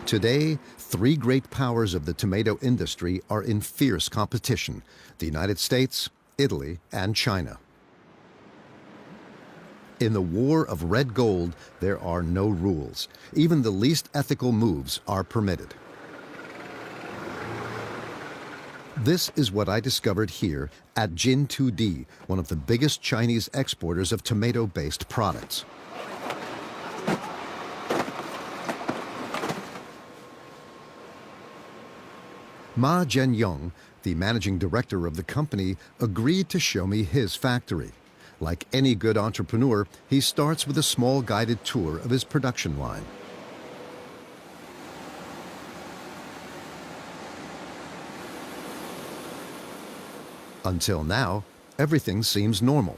Today, three great powers of the tomato industry are in fierce competition: the United States, Italy, and China. In the war of red gold, there are no rules. Even the least ethical moves are permitted. This is what I discovered here at Jin2D, one of the biggest Chinese exporters of tomato-based products. Ma Jianyong, the managing director of the company, agreed to show me his factory. Like any good entrepreneur, he starts with a small guided tour of his production line. Until now, everything seems normal.1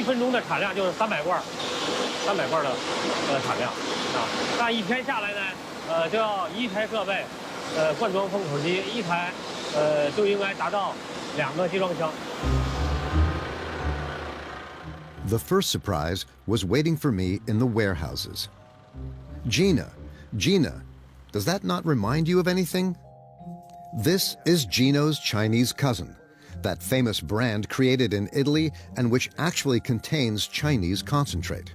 分钟的产量就是300罐的产量啊。但一天下来呢，就要1台设备，灌装封口机1台，就应该达到2个集装箱。The first surprise was waiting for me in the warehouses. Gina, does that not remind you of anything? This is Gino's Chinese cousin, that famous brand created in Italy and which actually contains Chinese concentrate.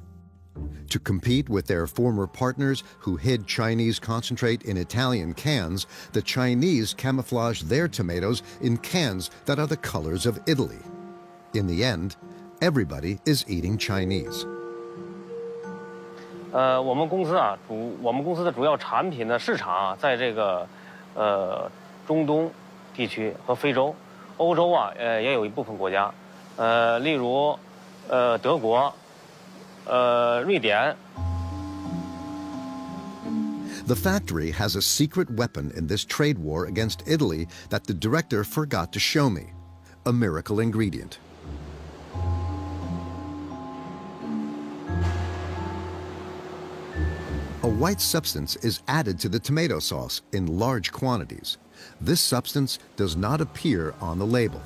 To compete with their former partners who hid Chinese concentrate in Italian cans, the Chinese camouflage their tomatoes in cans that are the colors of Italy. In the end, everybody is eating Chinese. 我们公司的主要产品的市场啊，在这个中东地区和非洲、欧洲啊，也有一部分国家，例如德国、瑞典。The factory has a secret weapon in this trade war against Italy that the director forgot to show me: a miracle ingredient. A white substance is added to the tomato sauce in large quantities. This substance does not appear on the label.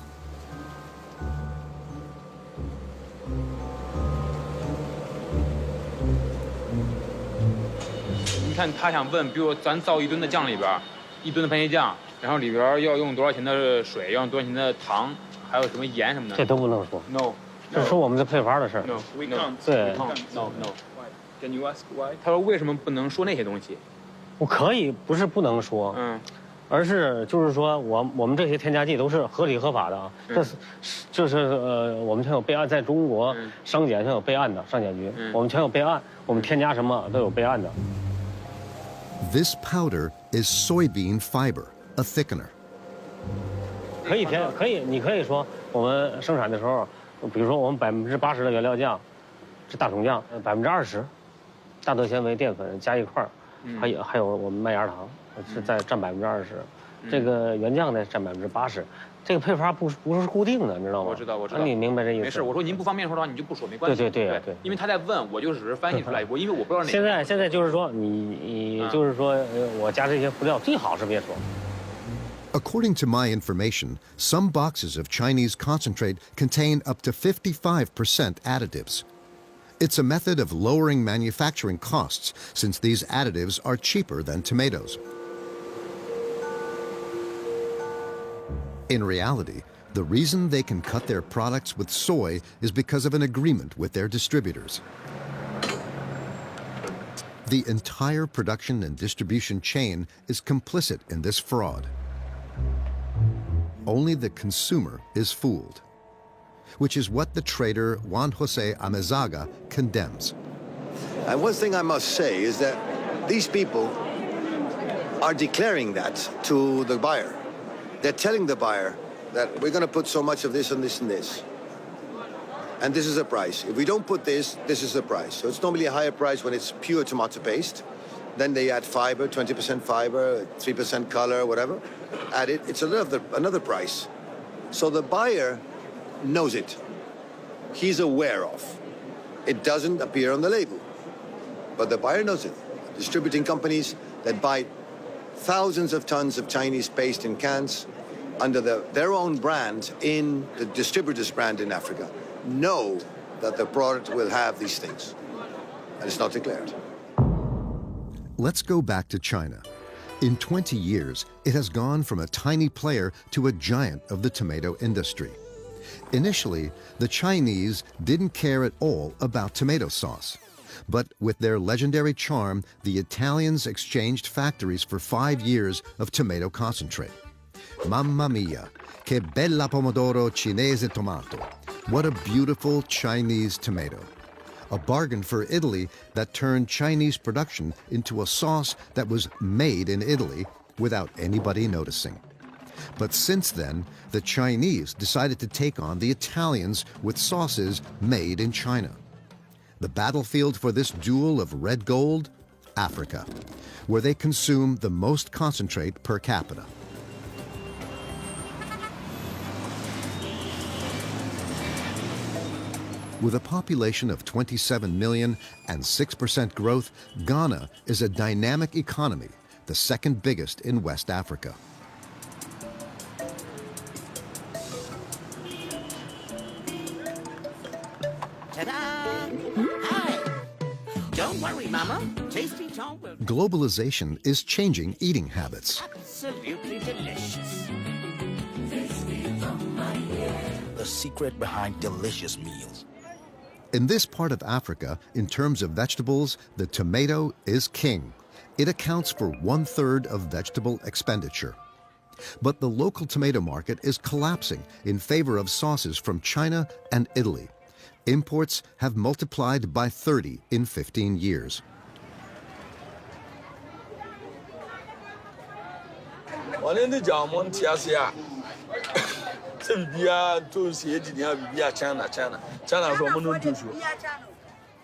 你看他想问，比如咱造1吨的酱里边，1吨的番茄酱，然后里边要用多少钱的水，要用多少钱的糖，还有什么盐什么的。这都不能说。No， 这是我们的配方的事儿。No， we can't. 对。No. Can you ask why？ 他说为什么不能说那些东西？我可以，不是不能说，而是就是说我们这些添加剂都是合理合法的啊。就是我们全有备案，在中国商检全有备案的，商检局我们全有备案，我们添加什么都有备案的。This powder is soybean fiber, a thickener. 你可以说我们生产的时候，比如说我们80%的原料酱是大桶酱，20%大豆纤维淀粉加一块儿，还有我们麦芽糖是占20%，这个原酱呢占80%。这个配方不是固定的，你知道吗？我知道。你明白这意思？没事，我说您不方便说的话，你就不说，没关系。对。因为他在问，我就只是翻译出来，因为我不知道哪个。现在就是说，你就是说，我加这些辅料最好是别说。According to my information, some boxes of Chinese concentrate contain up to 55% additives. It's a method of lowering manufacturing costs since these additives are cheaper than tomatoes. In reality, the reason they can cut their products with soy is because of an agreement with their distributors. The entire production and distribution chain is complicit in this fraud. Only the consumer is fooled, which is what the trader Juan Jose Amezaga condemns. And one thing I must say is that these people are declaring that to the buyer. They're telling the buyer that we're going to put so much of this and this and this. And this is the price. If we don't put this, this is the price. So it's normally a higher price when it's pure tomato paste. Then they add fiber, 20% fiber, 3% color, whatever. Add it, it's another price. So the buyer knows it. He's aware of. It doesn't appear on the label. But the buyer knows it. Distributing companies that buy thousands of tons of Chinese paste in cans under their own brand in the distributor's brand in Africa. know that the product will have these things, and it's not declared. Let's go back to China. In 20 years, it has gone from a tiny player to a giant of the tomato industry. Initially, the Chinese didn't care at all about tomato sauce. But with their legendary charm, the Italians exchanged factories for 5 years of tomato concentrate. Mamma mia, che bella pomodoro cinese tomato. What a beautiful Chinese tomato. A bargain for Italy that turned Chinese production into a sauce that was made in Italy without anybody noticing. But since then, the Chinese decided to take on the Italians with sauces made in China. The battlefield for this duel of red gold? Africa, where they consume the most concentrate per capita. With a population of 27 million and 6% growth, Ghana is a dynamic economy, the second biggest in West Africa. Ta-da! Hi! Don't worry, Mama. Tasty Tom will Globalization is changing eating habits. absolutely delicious. The secret behind delicious meals. In this part of Africa, in terms of vegetables, the tomato is king. It accounts for 1/3 of vegetable expenditure. But the local tomato market is collapsing in favor of sauces from China and Italy. Imports have multiplied by 30 in 15 years.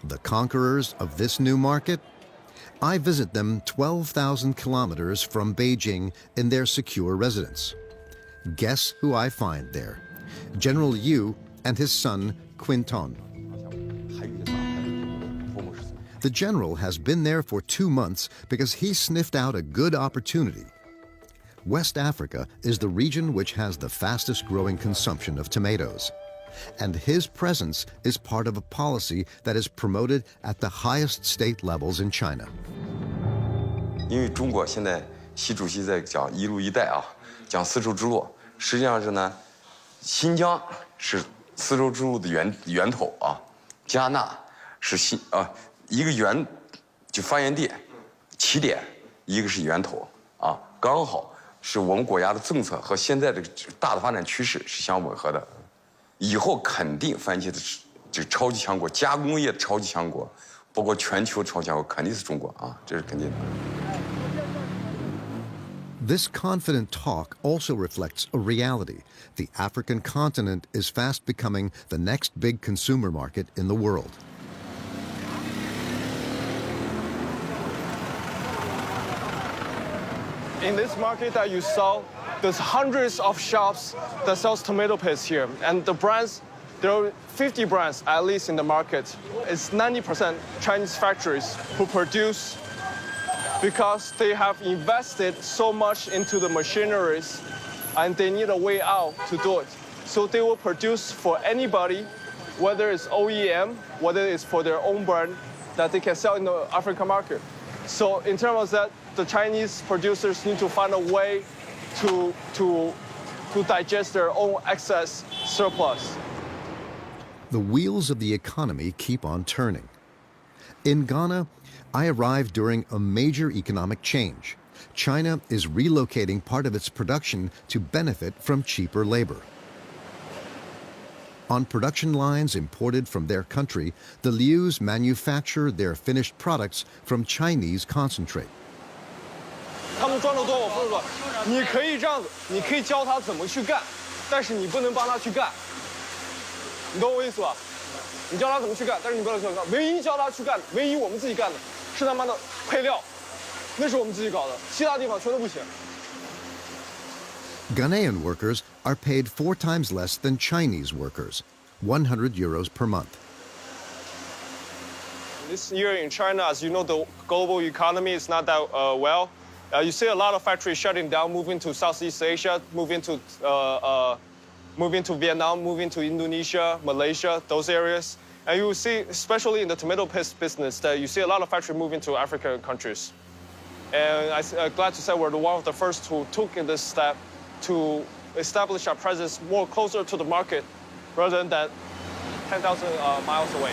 The conquerors of this new market? I visit them 12,000 kilometers from Beijing in their secure residence. Guess who I find there? General Yu and his son, Quinton. The general has been there for 2 months because he sniffed out a good opportunity. West Africa is the region which has the fastest growing consumption of tomatoes. And his presence is part of a policy that is promoted at the highest state levels in China. 因为中国现在习主席在讲一路一带啊，讲丝绸之路，实际上是呢，新疆是丝绸之路的源头啊，加纳是一个就发源地、起点，一个是源头啊，刚好是我们国家的政策和现在的大的发展趋势是相吻合的。以后肯定番茄的这个超级强国，加工业的超级强国，包括全球超级强国，肯定是中国啊，这是肯定的。 This confident talk also reflects a reality. The African continent is fast becoming the next big consumer market in the world. In this market that you saw, there's hundreds of shops that sells tomato paste here. And the brands, there are 50 brands at least in the market. It's 90% Chinese factories who produce because they have invested so much into the machineries and they need a way out to do it. So they will produce for anybody, whether it's OEM, whether it's for their own brand, that they can sell in the African market. So in terms of that, the Chinese producers need to find a way to digest their own excess surplus. The wheels of the economy keep on turning. In Ghana, I arrived during a major economic change. China is relocating part of its production to benefit from cheaper labor. On production lines imported from their country, the Lius manufacture their finished products from Chinese concentrate. 他们赚得多，我付得多。你可以这样子，你可以教他怎么去干，但是你不能帮他去干。你懂我意思吧？你教他怎么去干，但是你不能去干。唯一教他去干，唯一我们自己干的是他妈的配料，那是我们自己搞的，其他地方全都不行。 Ghanaian workers are paid 4 times less than Chinese workers, 100 euros per month. This year in China, as you know, the global economy is not that well. You see a lot of factories shutting down, moving to Southeast Asia, moving to moving to Vietnam, moving to Indonesia, Malaysia, those areas. And you will see, especially in the tomato paste business, that you see a lot of factories moving to African countries. And I'm glad to say we're one of the first who took this step to establish our presence more closer to the market rather than 10,000 miles away.